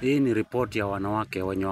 Hii ni ripoti ya wanawake wenye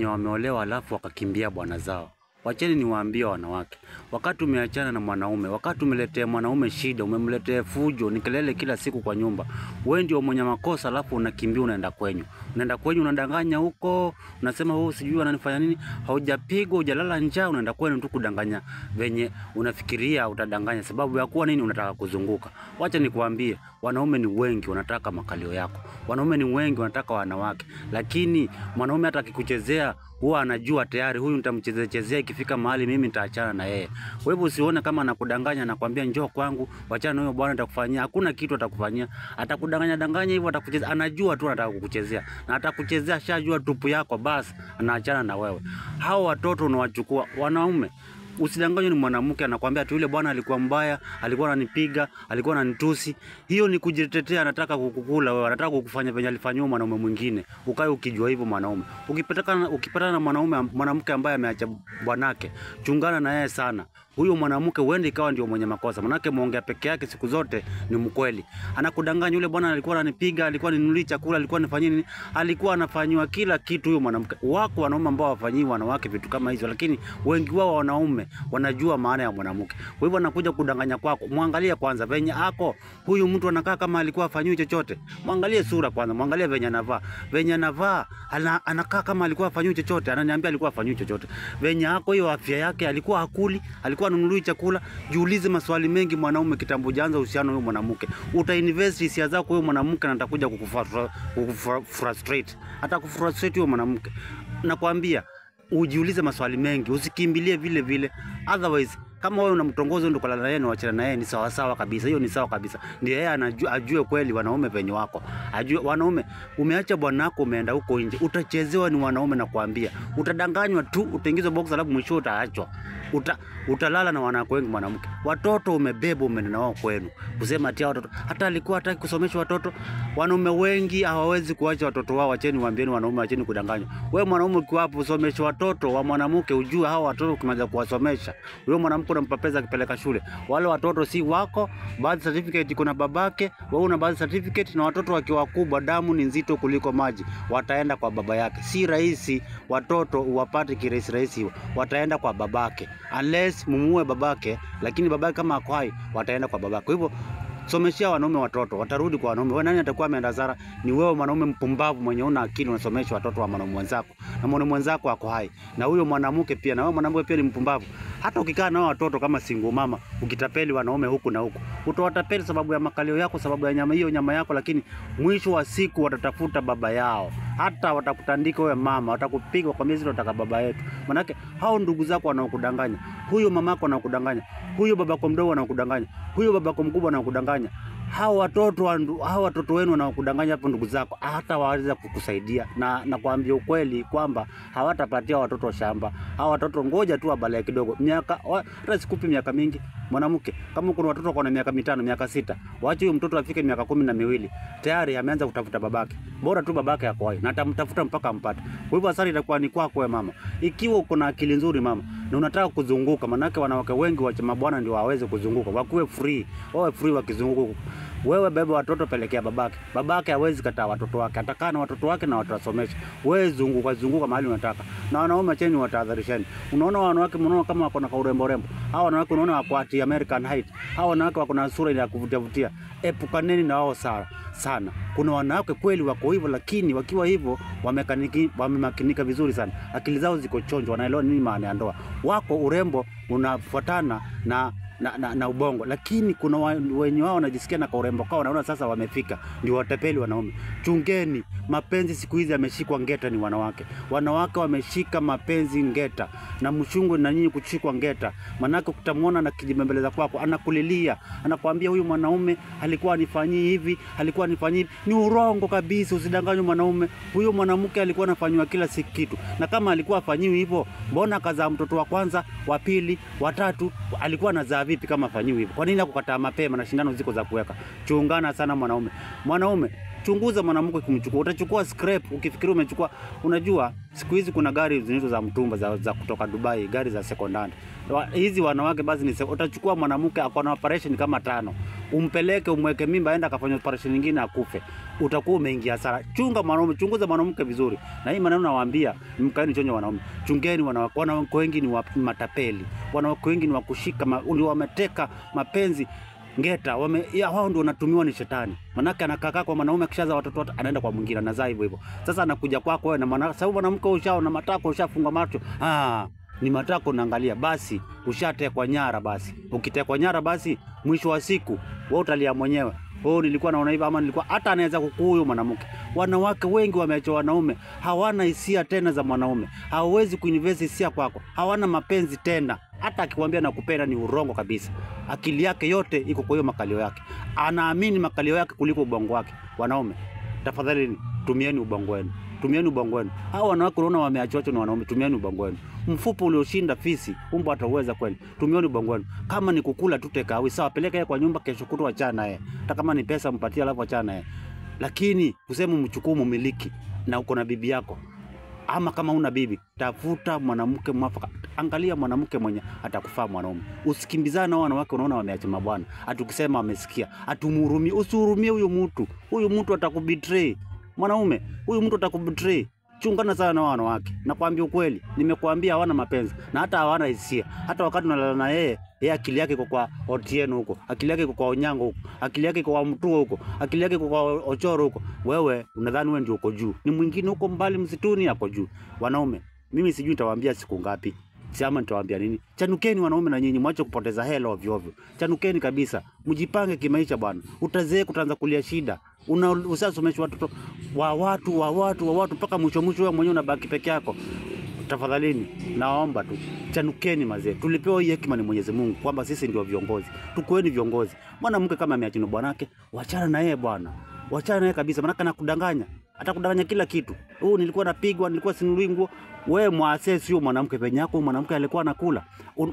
wameolewa alafu wakakimbia bwana zao. Wacheni niwaambie wanawake, wakati umeachana na mwanaume, wakati umeletea mwanaume shida, umemletea fujo, ni kelele kila siku kwa nyumba, wewe ndio mwenye makosa, alafu unakimbia unaenda kwenyu. Unaenda kwenyu unadanganya huko, unasema wewe sijui ananifanya nini, haujapigwa, hujalala njaa, unaenda kwenu tu kudanganya venye unafikiria utadanganya, sababu ya kuwa nini unataka kuzunguka. Wacha nikuambie, wanaume ni wengi wanataka makalio yako. Wanaume ni wengi wanataka wanawake, lakini mwanaume hata akikuchezea huwa anajua tayari huyu nitamchezea ikifika mahali mimi nitaachana na yeye. Kwa hivyo usione kama anakudanganya anakuambia njoo kwangu, wachana na huyo bwana atakufanyia. Hakuna kitu atakufanyia. Atakudanganya hivyo, atakuchezea. Anajua tu anataka kukuchezea. Na atakuchezea shajua tupu yako, basi anaachana na wewe. Hao watoto unawachukua wanaume. Usidanganywe ni mwanamke anakuambia tu yule bwana alikuwa mbaya, alikuwa ananipiga, alikuwa ananitusi. Hiyo ni kujitetea, anataka kukukula wewe, anataka kukufanya venye alifanywa mwanaume mwingine. Ukae ukijua hivyo mwanaume. Ukipatana na mwanamke ambaye ameacha bwanake, chungana na yeye sana. Huyo mwanamke uende ikawa ndio mwenye makosa. Manake muongea peke yake siku zote ni mkweli. Anakudanganya yule bwana alikuwa ananipiga, alikuwa aninunulia chakula, alikuwa anifanyia nini? Alikuwa anafanywa kila kitu huyo mwanamke. Wako wanaume ambao wafanyii wanawake vitu kama hizo, lakini wengi wao wanaume wanajua maana ya mwanamke. Kwa hivyo anakuja kudanganya kwako. Muangalie kwanza venye ako. Huyu mtu anakaa kama alikuwa afanywi chochote. Muangalie sura kwanza, muangalie venye anavaa. Venye anavaa anakaa kama alikuwa afanywi chochote. Ananiambia alikuwa afanywi chochote. Venye ako hiyo afya yake, alikuwa hakuli, alikuwa anunui chakula. Jiulize maswali mengi mwanaume kitambo hujaanza uhusiano huyo mwanamke. Utainvest hisia zako huyo mwanamke na atakuja kukufrustrate. Atakufrustrate huyo mwanamke. Nakwambia ujiulize maswali mengi, usikimbilie vile vile. Otherwise kama wewe unamtongoza ndio kulala naye na uachana naye, ni sawa sawa kabisa. Hiyo ni sawa kabisa. Ndio yeye ajue kweli wanaume venye wako. Ajue wanaume, umeacha bwanako umeenda huko nje, utachezewa ni wanaume na kuambia. Utadanganywa tu, utaingizwa box alafu mwisho utaachwa. Utalala na wanawake wengi mwanamke. Watoto umebeba umeenda nao kwenu. Kusema ati watoto hata alikuwa hataki kusomesha watoto. Wanaume wengi hawawezi kuacha watoto wao. Acheni waambieni wanaume, acheni kudanganywa. Wewe mwanaume ukiwa hapo usomeshe watoto wa mwanamke, ujue hao watoto ukimaliza kuwasomesha, wewe mwanamke unampapeza akipeleka shule. Wale watoto si wako, birth certificate iko na babake, wewe una birth certificate, na watoto wakiwa wakubwa damu ni nzito kuliko maji, wataenda kwa baba yake. Si rahisi watoto uwapate kirahisi rahisi, wataenda kwa babake. Unless mumue babake, lakini babake kama ako hai wataenda kwa babake. Kwa hivyo someshia wanaume watoto, watarudi kwa wanaume. Wewe nani atakuwa ameenda hasara? Ni wewe mwanaume mpumbavu mwenye una akili unasomesha watoto wa mwanaume mwenzako. Na mwanaume mwenzako ako hai. Na huyo mwanamke pia, na wewe mwanamke pia ni mpumbavu. Hata ukikaa nao watoto kama single mama, ukitapeli wanaume huku na huku, utawatapeli sababu ya makalio yako, sababu ya nyama yako, lakini mwisho wa siku watatafuta baba yao. Hata watakutandika wewe mama, watakupiga kwa miezi utaka baba yetu. Manake hao ndugu zako wanaokudanganya, huyo mamako anakudanganya, huyo babako mdogo anakudanganya, huyo babako mkubwa anakudanganya. Hao watoto wenu wanaokudanganya hapo ndugu zako hata waweza kukusaidia, na kuambia ukweli kwamba hawatapatia watoto shamba. Hao watoto ngoja tu abale kidogo. Hata sikupi miaka mingi mwanamke. Kama kuna watoto kwa miaka 5, miaka 6, waache huyo mtoto afike miaka 12, tayari ameanza kutafuta babake. Bora tu babake yako hai na atamtafuta mpaka ampate. Kwa hivyo asari itakuwa ni kwako wewe mama. Ikiwa uko na akili nzuri mama na unataka kuzunguka, manake wanawake wengi wa mabwana ndio waweze kuzunguka, wakuwe free, wawe free wakizunguka. Wewe beba watoto pelekea babake. Babake hawezi kataa watoto wake. Atakaa na watoto wake na watasomesha. Wewe zunguka mahali unataka. Na wanaume acheni watahadharisheni. Unaona wanawake mnaona kama wako na urembo. Hao wanawake unaona wako ati American height. Hao wanawake wako na sura ya kuvutia. Epukaneni na wao sana. Kuna wanawake kweli wako hivyo, lakini wakiwa hivyo wamemakinika vizuri sana. Akili zao ziko chonjo, wanaelewa nini maana ya ndoa. Wako urembo unafuatana na ubongo, lakini kuna wenye wao wanajisikia na urembo kwao, wanaona sasa wamefika, ndio watapeli wanaume. Chungeni, mapenzi siku hizi yameshikwa ngeta ni wanawake. Wanawake wameshika mapenzi ngeta, na mshungu na nyinyi kuchikwa ngeta. Manake ukitamwona na kijibembeleza kwako, anakulilia, anakuambia huyu mwanaume alikuwa anifanyii hivi, alikuwa anifanyii hivi. Ni urongo kabisa, usidanganywe mwanaume. Huyo mwanamke alikuwa anafanywa kila siku kitu. Na kama alikuwa afanyiwi hivyo, mbona kazaa mtoto wa kwanza, wa pili, wa tatu, alikuwa anazaa vipi kama afanyiwi hivyo? Kwa nini hakukataa mapema na shindano ziko za kuweka? Chungana sana mwanaume. Chunguza mwanamke kumchukua. Utachukua scrap ukifikiri umechukua. Unajua siku hizi kuna gari zinazo za mtumba za kutoka Dubai, gari za second hand. Hizi wanawake basi ni utachukua mwanamke akona operation kama 5. Umpeleke umweke mimba aenda akafanya operation nyingine akufe. Utakuwa umeingia hasara. Chunga mwanaume, chunguza mwanamke vizuri. Na hii maneno nawaambia, mkaeni chonyo wanaume. Chungeni wanawake. Wanawake wengi ni matapeli. Wanawake wengi ni wakushika wameteka mapenzi ngeta, hao ndio wanatumiwa ni shetani. Manake anakaa kwa mwanaume kishaza watoto anaenda kwa mwingine anazaa hivyo hivyo. Sasa anakuja kwako wewe na maana sababu mwanamke ushao na matako ushafunga macho. Ni matako naangalia basi ushatekwa nyara basi. Ukitekwa nyara basi mwisho wa siku wewe utalia mwenyewe. Nilikuwa naona hivi ama nilikuwa hata anaweza kukuhuyo mwanamke. Wanawake wengi wameacha wanaume, hawana hisia tena za mwanaume. Hawezi kuinvest hisia kwako. Hawana mapenzi tena. Hata akikwambia nakupenda ni urongo kabisa. Akili yake yote iko kwa hiyo makalio yake. Anaamini makalio yake kuliko ubongo wake. Wanaume, tafadhali tumieni ubongo wenu. Tumieni ubongo wenu. Hao wanawake unaona wameachwa na wanaume, tumieni ubongo wenu. Mfupo ulioshinda fisi, umbo ataweza kweli. Tumieni ubongo wenu. Kama ni kukula tu tekawi, sawa, peleka yeye kwa nyumba, kesho kutwa achana naye. Hata kama ni pesa mpatie alafu achana naye. Lakini kusema mchukue mumiliki na uko na bibi yako. Ama kama una bibi, tafuta mwanamke mwafaka. Angalia mwanamke mwenye atakufaa mwanaume. Usikimbizane na wanawake unaona wameacha mabwana. Atukisema wamesikia, atumhurumie. Usihurumie huyo mtu. Huyo mtu atakubetray. Mwanaume, huyu mtu atakubetray. Chungana sana na wanawake. Nakwambia ukweli, nimekuambia hawana mapenzi na hata hawana hisia. Hata wakati unalala na yeye akili yake iko kwa Otieno huko, akili yake iko kwa Onyango huko, akili yake iko kwa Mtuo huko, akili yake iko kwa Ochoro huko. Wewe unadhani wewe ndio uko juu. Ni mwingine huko mbali msituni hapo juu. Wanaume, mimi sijui nitawaambia siku ngapi. Siama nitawaambia nini? Chanukeni wanaume na nyinyi, mwache kupoteza hela ovyo ovyo. Chanukeni kabisa. Mjipange kimaisha bwana. Utazeeka utaanza kulia shida. Usasomesha watoto wa watu mpaka mwisho wewe mwenyewe unabaki peke yako. Tafadhalini naomba tu chanukeni mazee. Tulipewa hii hekima ni Mwenyezi Mungu kwamba sisi ndio viongozi. Tukueni viongozi. Mwanamke kama ameachana bwanake, wachana na yeye bwana. Wachana naye kabisa, maana anakudanganya. Atakudanganya kila kitu. Nilikuwa napigwa, nilikuwa sinunuliwi nguo. Wewe muasesi huyo mwanamke penye yako, mwanamke alikuwa anakula.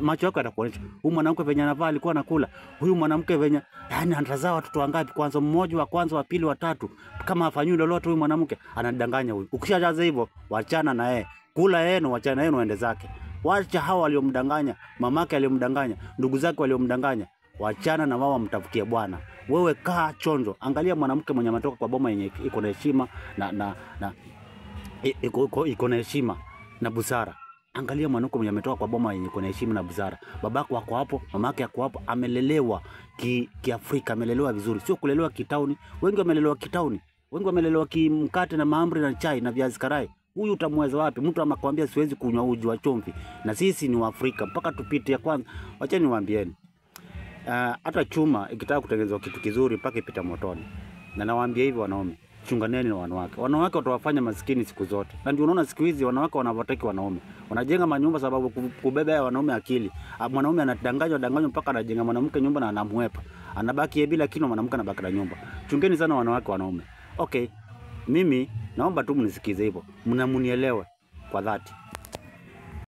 Macho yako yatakuonyesha. Huyu mwanamke penye anavaa alikuwa anakula. Huyu mwanamke penye anatazaa watoto wangapi kwanza, mmoja wa kwanza, wa pili, wa tatu. Kama afanywe lolote huyu mwanamke anadanganya huyu. Ukishajaza hivyo, wachana na yeye. Kula yeye na wachana yeye waende zake. Wacha hao waliomdanganya, mamake aliyomdanganya, ndugu zake waliomdanganya. Wachana na wao mtafutie bwana. Wewe kaa chonjo. Angalia mwanamke mwenye ametoka kwa boma yenye iko na heshima iko na heshima na busara. Angalia mwanamke mwenye ametoka kwa boma yenye iko na heshima na busara. Babako wako hapo, mamake yako hapo, amelelewa Kiafrika, amelelewa vizuri. Sio kulelewa kitauni. Wengi wamelelewa kitauni. Wengi wamelelewa kimkate na mahamri na chai na viazi karai. Huyu utamweza wapi? Mtu amakwambia siwezi kunywa uji wa chumvi. Na sisi ni Waafrika mpaka tupite ya kwanza. Wacheni niwaambieni. Hata chuma ikitaka kutengenezwa kitu kizuri mpaka ipita motoni. Na nawaambia hivi wanaume, chunganeni na wanawake. Wanawake watawafanya maskini siku zote. Na ndio unaona siku hizi wanawake wanawataki wanaume. Wanajenga manyumba sababu kubeba wanaume akili. Mwanaume anadanganywa mpaka anajenga mwanamke nyumba na anamwepa. Anabaki yeye bila kino, mwanamke anabaki na nyumba. Chungeni sana wanawake wanaume. Okay. Mimi naomba tu mnisikize hivyo. Mnamunielewe kwa dhati.